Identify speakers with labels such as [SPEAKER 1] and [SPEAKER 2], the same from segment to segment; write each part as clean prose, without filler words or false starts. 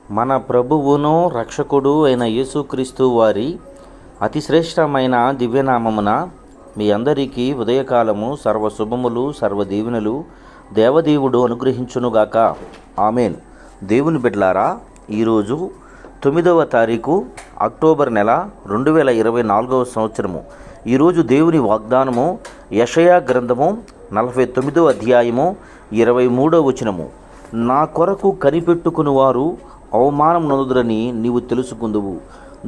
[SPEAKER 1] మన ప్రభువును రక్షకుడు అయిన యేసుక్రీస్తు వారి అతిశ్రేష్టమైన దివ్యనామమున మీ అందరికీ ఉదయకాలము సర్వశుభములు సర్వదీవెనలు దేవదేవుడు అనుగ్రహించునుగాక. ఆమెన్. దేవుని బిడ్డలారా, ఈరోజు 9వ తారీఖు అక్టోబర్ నెల 2024 సంవత్సరము. ఈరోజు దేవుని వాగ్దానము యెషయా గ్రంథము 49వ అధ్యాయము 23వ వచనము. నా కొరకు కనిపెట్టుకుని వారు అవమానం నొందురని నీవు తెలుసుకుందువు.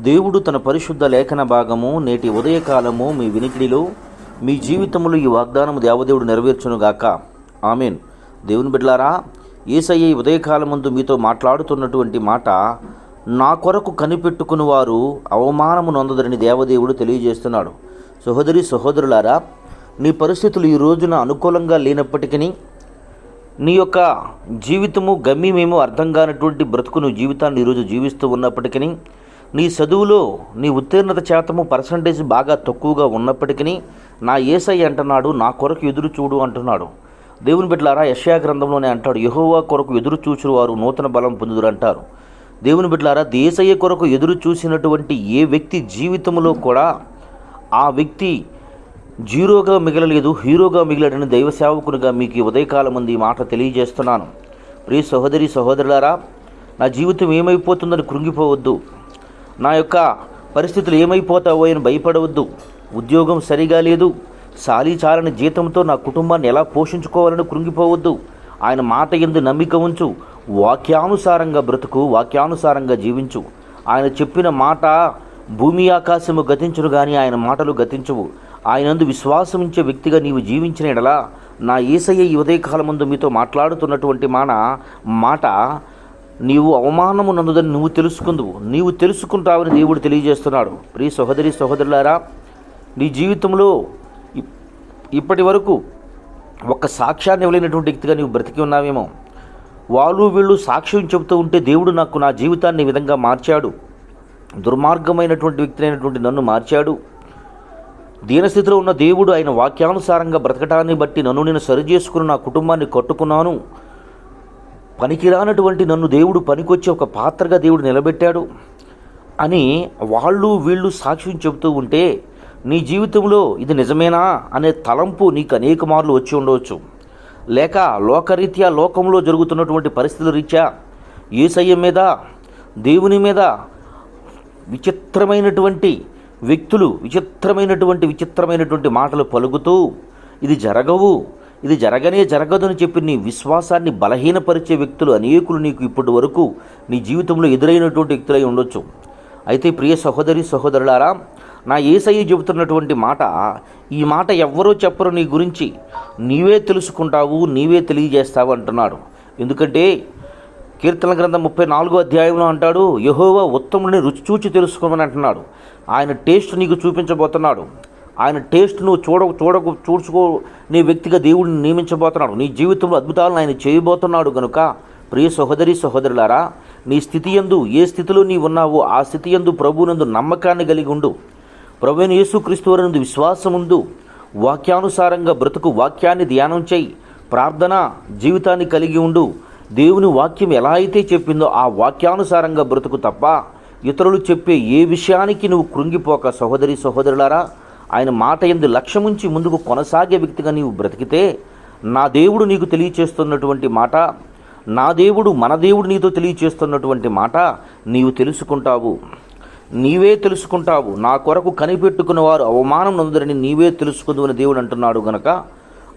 [SPEAKER 1] దేవుడు తన పరిశుద్ధ లేఖన భాగము నేటి ఉదయకాలము మీ వినికిడిలో మీ జీవితంలో ఈ వాగ్దానము దేవదేవుడు నెరవేర్చునుగాక. ఆమెన్. దేవుని బిడ్డలారా, యేసయ్య ఈ ఉదయకాలం ముందు మీతో మాట్లాడుతున్నటువంటి మాట, నా కొరకు కనిపెట్టుకుని వారు అవమానము నొందదని దేవదేవుడు తెలియజేస్తున్నాడు. సహోదరి సహోదరులారా, నీ పరిస్థితులు ఈ రోజున అనుకూలంగా లేనప్పటికీ, నీ యొక్క జీవితము గమ్యమేమో అర్థం కానటువంటి బ్రతుకును జీవితాన్ని ఈరోజు జీవిస్తూ ఉన్నప్పటికీ, నీ చదువులో నీ ఉత్తీర్ణత శాతము పర్సంటేజ్ బాగా తక్కువగా ఉన్నప్పటికీ, నా యేసయ్య అంటున్నాడు, నా కొరకు ఎదురు చూడు అంటున్నాడు. దేవుని బిడ్డలారా, యెషయా గ్రంథంలోనే అంటాడు, యెహోవా కొరకు ఎదురు చూచురు వారు నూతన బలం పొందుదురు అంటారు. దేవుని బిడ్డలారా, యేసయ్య కొరకు ఎదురు చూసినటువంటి ఏ వ్యక్తి జీవితంలో కూడా ఆ వ్యక్తి జీరోగా మిగలలేదు, హీరోగా మిగిలాడని దైవ సేవకునిగా మీకు ఉదయకాలం ముందు ఈ మాట తెలియజేస్తున్నాను. ప్రియ సహోదరి సహోదరులారా, నా జీవితం ఏమైపోతుందని కృంగిపోవద్దు. నా యొక్క పరిస్థితులు ఏమైపోతావో అని భయపడవద్దు. ఉద్యోగం సరిగా లేదు, చాలని జీతంతో నా కుటుంబాన్ని ఎలా పోషించుకోవాలని కృంగిపోవద్దు. ఆయన మాట యందు నమ్మిక ఉంచు. వాక్యానుసారంగా బ్రతుకు, వాక్యానుసారంగా జీవించు. ఆయన చెప్పిన మాట భూమి ఆకాశము గతించును కానీ ఆయన మాటలు గతించవు. ఆయనందు విశ్వాసమించే వ్యక్తిగా నీవు జీవించిన ఎడల, నా యేసయ్య ఈ ఉదయకాలం ముందు మీతో మాట్లాడుతున్నటువంటి మాట నీవు అవమానము నందుదని నువ్వు తెలుసుకుందువు. నీవు తెలుసుకుంటావని దేవుడు తెలియజేస్తున్నాడు. ప్రియ సహోదరి సహోదరులారా, నీ జీవితంలో ఇప్పటి వరకు ఒక సాక్ష్యాన్ని ఇవ్వలేనటువంటి వ్యక్తిగా నీవు బ్రతికి ఉన్నావేమో. వాళ్ళు వీళ్ళు సాక్ష్యం చెబుతూ ఉంటే, దేవుడు నాకు నా జీవితాన్ని ఈ విధంగా మార్చాడు, దుర్మార్గమైనటువంటి వ్యక్తినైనటువంటి నన్ను మార్చాడు. దీనస్థితిలో ఉన్న దేవుడు ఆయన వాక్యానుసారంగా బ్రతకటాన్ని బట్టి నన్ను నేను సరిచేసుకుని నా కుటుంబాన్ని కట్టుకున్నాను. పనికిరానటువంటి నన్ను దేవుడు పనికొచ్చి ఒక పాత్రగా దేవుడు నిలబెట్టాడు అని వాళ్ళు వీళ్ళు సాక్ష్యం చెబుతూ ఉంటే, నీ జీవితంలో ఇది నిజమేనా అనే తలంపు నీకు అనేక మార్లు వచ్చి ఉండవచ్చు. లేక లోకరీత్యా లోకంలో జరుగుతున్నటువంటి పరిస్థితుల రీత్యా యేసయ్య మీద, దేవుని మీద విచిత్రమైనటువంటి వ్యక్తులు విచిత్రమైనటువంటి మాటలు పలుకుతూ, ఇది జరగవు, ఇది జరగదు అని చెప్పి నీ విశ్వాసాన్ని బలహీనపరిచే వ్యక్తులు అనేకులు నీకు ఇప్పటి వరకు నీ జీవితంలో ఎదురైనటువంటి వ్యక్తులై ఉండొచ్చు. అయితే ప్రియ సహోదరి సహోదరులారా, నా యేసయ్య చెబుతున్నటువంటి మాట, ఈ మాట ఎవ్వరూ చెప్పరు నీ గురించి, నీవే తెలుసుకుంటావు, నీవే తెలియజేస్తావు అంటున్నాడు. ఎందుకంటే కీర్తన గ్రంథం 34వ అధ్యాయంలో అంటాడు, యెహోవా ఉత్తముడిని రుచి చూచి తెలుసుకోమని అంటున్నాడు. ఆయన టేస్ట్ నీకు చూపించబోతున్నాడు. ఆయన టేస్ట్ నువ్వు చూసుకో నీ వ్యక్తిగా దేవుడిని నియమించబోతున్నాడు. నీ జీవితంలో అద్భుతాలను ఆయన చేయబోతున్నాడు. కనుక ప్రియ సహోదరి సహోదరులారా, నీ స్థితి యందు, ఏ స్థితిలో నీ ఉన్నావో ఆ స్థితి యందు ప్రభువునందు నమ్మకాన్ని కలిగి ఉండు. ప్రభువైన యేసుక్రీస్తు వారినందు విశ్వాసం ఉండు. వాక్యానుసారంగా బ్రతుకు, వాక్యాన్ని ధ్యానం చేయి, ప్రార్థన జీవితాన్ని కలిగి ఉండు. దేవుని వాక్యం ఎలా అయితే చెప్పిందో ఆ వాక్యానుసారంగా బ్రతుకు తప్ప ఇతరులు చెప్పే ఏ విషయానికి నువ్వు కృంగిపోక. సహోదరి సహోదరులారా, ఆయన మాట యందు లక్ష్యముంచి ముందుకు కొనసాగే వ్యక్తిగా నీవు బ్రతికితే, నా దేవుడు నీకు తెలియచేస్తున్నటువంటి మాట, నా దేవుడు మన దేవుడు నీతో తెలియచేస్తున్నటువంటి మాట నీవు తెలుసుకుంటావు, నీవే తెలుసుకుంటావు. నా కొరకు కనిపెట్టుకున్న వారు అవమానం నొందరని నీవే తెలుసుకుందు అని దేవుడు అంటున్నాడు. గనక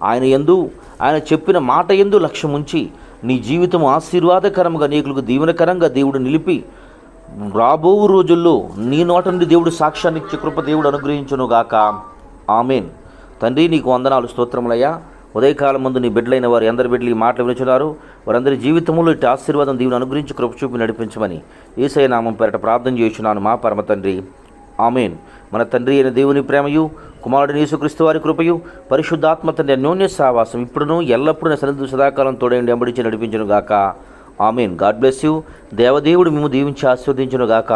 [SPEAKER 1] ఆయన చెప్పిన మాట యందు లక్ష్యముంచి నీ జీవితం ఆశీర్వాదకరంగా, అనేకులకు దీవెనకరంగా దేవుడు నిలిపి, రాబో రోజుల్లో నీ నోట నుండి దేవుడు సాక్ష్యాన్ని ఇచ్చే కృప దేవుడు అనుగ్రహించునుగాక. ఆమెన్. తండ్రి, నీకు వందనాలు, స్తోత్రములయ్యా. ఉదయకాలం ముందు నీ బిడ్డలైన వారు అందరి బిడ్డలు ఈ మాటలు వినుచున్నారు. వారందరి జీవితంలో ఇటు ఆశీర్వాదం దేవుని అనుగ్రహించి కృప చూపి నడిపించమని యేసయ్య నామం పేరట ప్రార్థన చేయుచున్నాను మా పరమ తండ్రి. ఆమెన్. మన తండ్రి అయిన దేవుని ప్రేమయు, కుమారుడు యేసుక్రీస్తు వారి కృపయు, పరిశుద్ధాత్మ తండ్రి అన్యోన్య సహవాసం ఇప్పుడును ఎల్లప్పుడూ సన్నిధి సదాకాలం తోడైండి వెంబడించి నడిపించును గాక. ఆమెన్. God bless you. దేవదేవుడు మేము దీవించి ఆశీర్వదించును గాక.